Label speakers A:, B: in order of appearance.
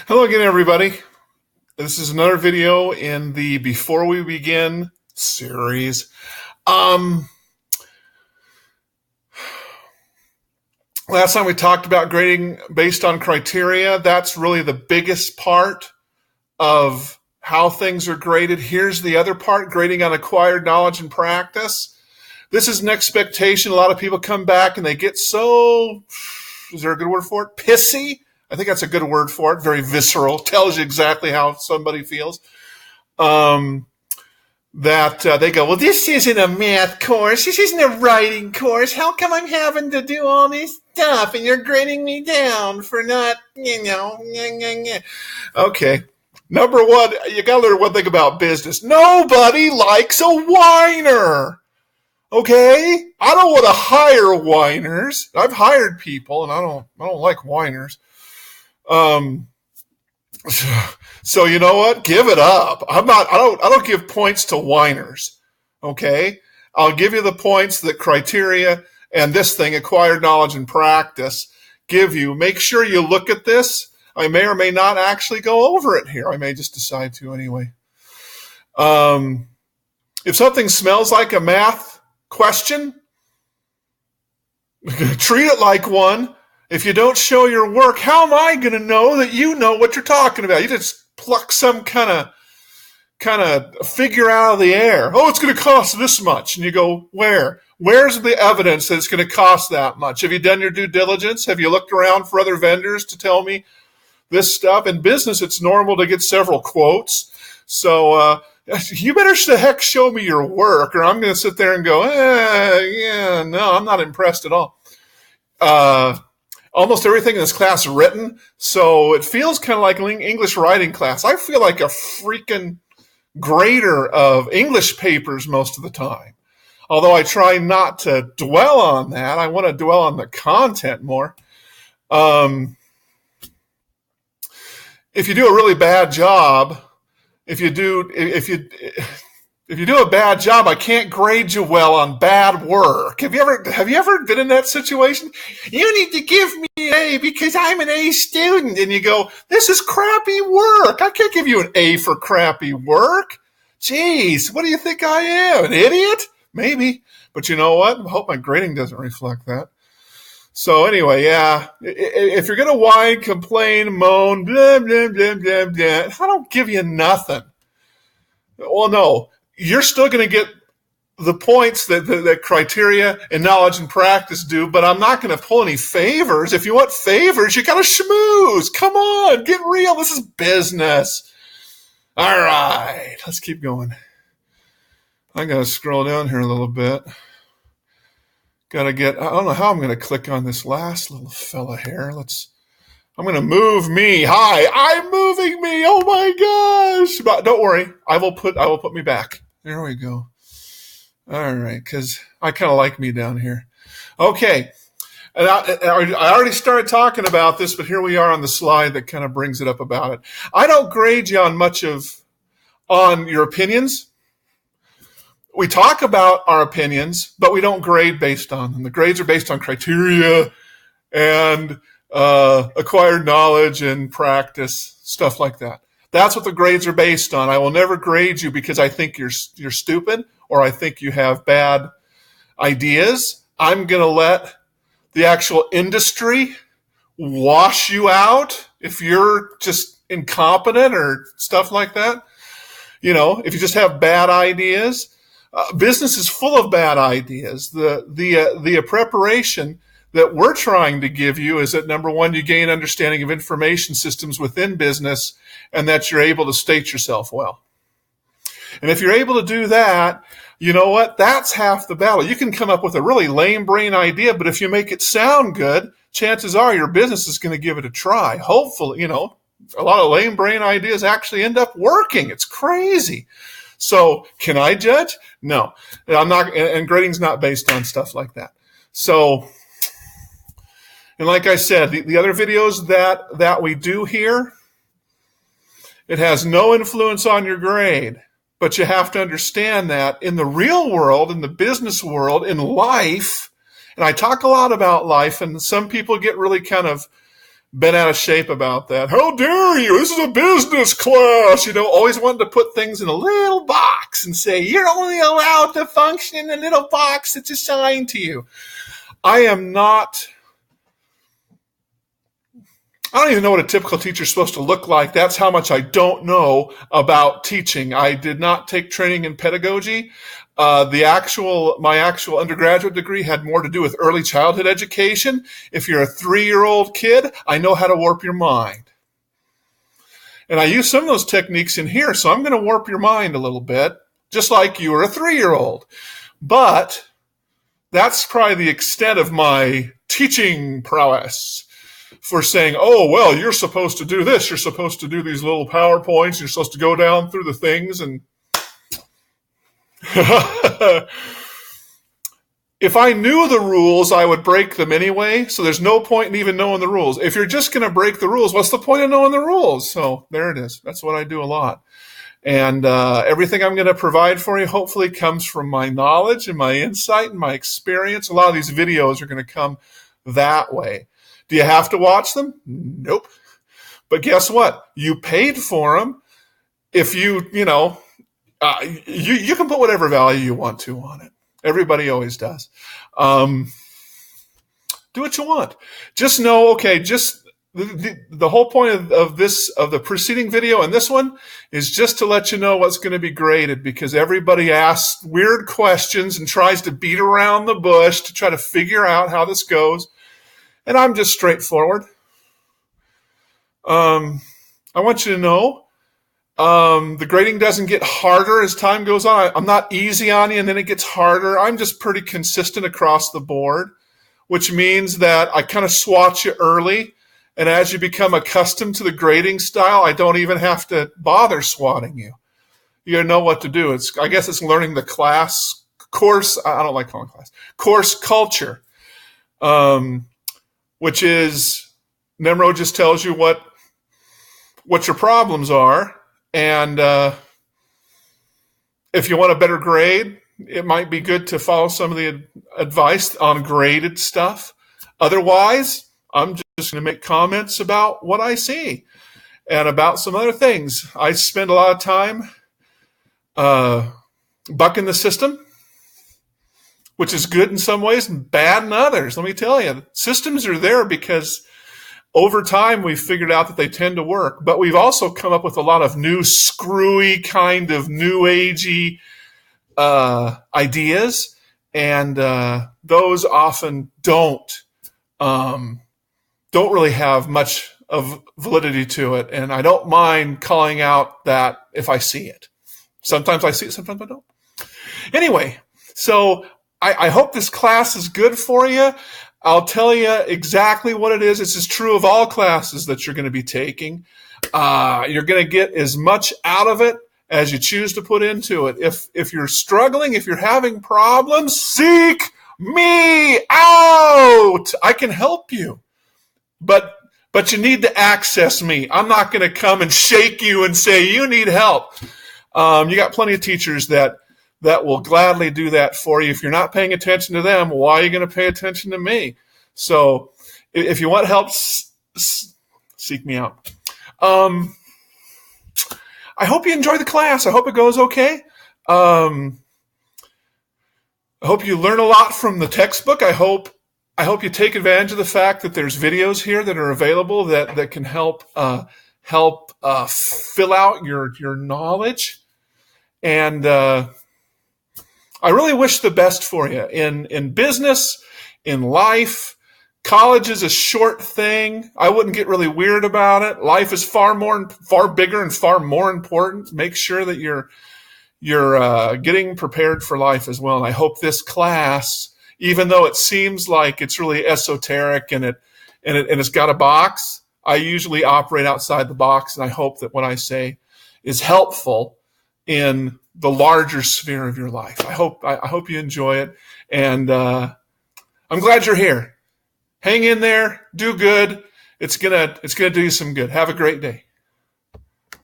A: Hello again, everybody. This is another video in the Before We Begin series. Last time we talked about grading based on criteria. That's really the biggest part of how things are graded. Here's the other part, grading on acquired knowledge and practice. This is an expectation. A lot of people come back and they get so, is there a good word for it? Pissy. I think that's a good word for it. Very visceral. Tells you exactly how somebody feels. That they go, well, this isn't a math course. This isn't a writing course. How come I'm having to do all this stuff and you're grading me down for not, Okay. Number one, you got to learn one thing about business. Nobody likes a whiner. Okay? I don't want to hire whiners. I've hired people and I don't like whiners. So you know what? Give it up. I don't give points to whiners. Okay? I'll give you the points that criteria and this thing, acquired knowledge and practice, give you. Make sure you look at this. I may or may not actually go over it here. I may just decide to anyway. If something smells like a math question, treat it like one. If you don't show your work, how am I going to know that you know what you're talking about? You just pluck some kind of figure out of the air. Oh, it's going to cost this much. And you go, where? Where's the evidence that it's going to cost that much? Have you done your due diligence? Have you looked around for other vendors to tell me this stuff? In business, it's normal to get several quotes. So you better the heck show me your work, or I'm going to sit there and go, no, I'm not impressed at all. Almost everything in this class is written, so it feels kind of like an English writing class. I feel like a freaking grader of English papers most of the time. Although I try not to dwell on that. I want to dwell on the content more. If you do a really bad job, if you do a bad job, I can't grade you well on bad work. Have you ever been in that situation? You need to give me an A because I'm an A student. And you go, this is crappy work. I can't give you an A for crappy work. Jeez, what do you think I am? An idiot? Maybe. But you know what? I hope my grading doesn't reflect that. So anyway, yeah, if you're going to whine, complain, moan, blah, blah, blah, blah, blah, I don't give you nothing. Well, no. You're still going to get the points that criteria and knowledge and practice do, but I'm not going to pull any favors. If you want favors, you got to schmooze. Come on, get real. This is business. All right, let's keep going. I got to scroll down here a little bit. I don't know how I'm going to click on this last little fella here. I'm going to move me. Hi, I'm moving me. Oh my gosh. But don't worry. I will put me back. There we go. All right, because I kind of like me down here. Okay. And I already started talking about this, but here we are on the slide that kind of brings it up about it. I don't grade you on your opinions. We talk about our opinions, but we don't grade based on them. The grades are based on criteria and acquired knowledge and practice, stuff like that. That's what the grades are based on. I will never grade you because I think you're stupid or I think you have bad ideas. I'm going to let the actual industry wash you out if you're just incompetent or stuff like that. You know, if you just have bad ideas. Business is full of bad ideas. The preparation that we're trying to give you is that, number one, you gain understanding of information systems within business and that you're able to state yourself well. And if you're able to do that, you know what? That's half the battle. You can come up with a really lame brain idea, but if you make it sound good, chances are your business is going to give it a try. Hopefully, a lot of lame brain ideas actually end up working. It's crazy. So can I judge? No, I'm not. And grading's not based on stuff like that. So, and like I said, the other videos that we do here, it has no influence on your grade. But you have to understand that in the real world, in the business world, in life, and I talk a lot about life, and some people get really kind of been out of shape about that. How dare you? This is a business class. Always wanted to put things in a little box and say, you're only allowed to function in a little box that's assigned to you. I don't even know what a typical teacher is supposed to look like. That's how much I don't know about teaching. I did not take training in pedagogy. My actual undergraduate degree had more to do with early childhood education. If you're a 3-year-old kid, I know how to warp your mind. And I use some of those techniques in here, so I'm going to warp your mind a little bit, just like you were a 3-year-old. But that's probably the extent of my teaching prowess for saying, oh, well, you're supposed to do this. You're supposed to do these little PowerPoints. You're supposed to go down through the things and if I knew the rules, I would break them anyway. So there's no point in even knowing the rules. If you're just going to break the rules, what's the point of knowing the rules? So there it is. That's what I do a lot. And everything I'm going to provide for you hopefully comes from my knowledge and my insight and my experience. A lot of these videos are going to come that way. Do you have to watch them? Nope. But guess what? You paid for them. If you can put whatever value you want to on it. Everybody always does. Do what you want. Just know, okay, just the whole point of the preceding video and this one is just to let you know what's going to be graded, because everybody asks weird questions and tries to beat around the bush to try to figure out how this goes. And I'm just straightforward. I want you to know the grading doesn't get harder as time goes on. I'm not easy on you and then it gets harder. I'm just pretty consistent across the board, which means that I kind of swat you early. And as you become accustomed to the grading style, I don't even have to bother swatting you. You know what to do. I guess it's learning the course. I don't like calling class. Course culture, which is Nemro just tells you what your problems are. And if you want a better grade, it might be good to follow some of the advice on graded stuff. Otherwise, I'm just going to make comments about what I see and about some other things. I spend a lot of time bucking the system, which is good in some ways and bad in others. Let me tell you, systems are there because over time we've figured out that they tend to work. But we've also come up with a lot of new screwy kind of new agey ideas, and those often don't really have much of validity to it. And I don't mind calling out that if I see it. Sometimes I see it, sometimes I don't. Anyway, so I hope this class is good for you. I'll tell you exactly what it is. This is true of all classes that you're going to be taking. You're going to get as much out of it as you choose to put into it. If you're struggling, if you're having problems, seek me out. I can help you. But you need to access me. I'm not going to come and shake you and say, you need help. You got plenty of teachers that will gladly do that for you. If you're not paying attention to them, why are you going to pay attention to me? So if you want help, seek me out. I hope you enjoy the class. I hope it goes okay. I hope you learn a lot from the textbook. I hope you take advantage of the fact that there's videos here that are available that can help fill out your knowledge. And I really wish the best for you in business, in life. College is a short thing. I wouldn't get really weird about it. Life is far bigger and far more important. Make sure that you're getting prepared for life as well. And I hope this class, even though it seems like it's really esoteric and it's got a box, I usually operate outside the box, and I hope that what I say is helpful in the larger sphere of your life. I hope you enjoy it, and I'm glad you're here. Hang in there, do good. It's gonna do you some good. Have a great day.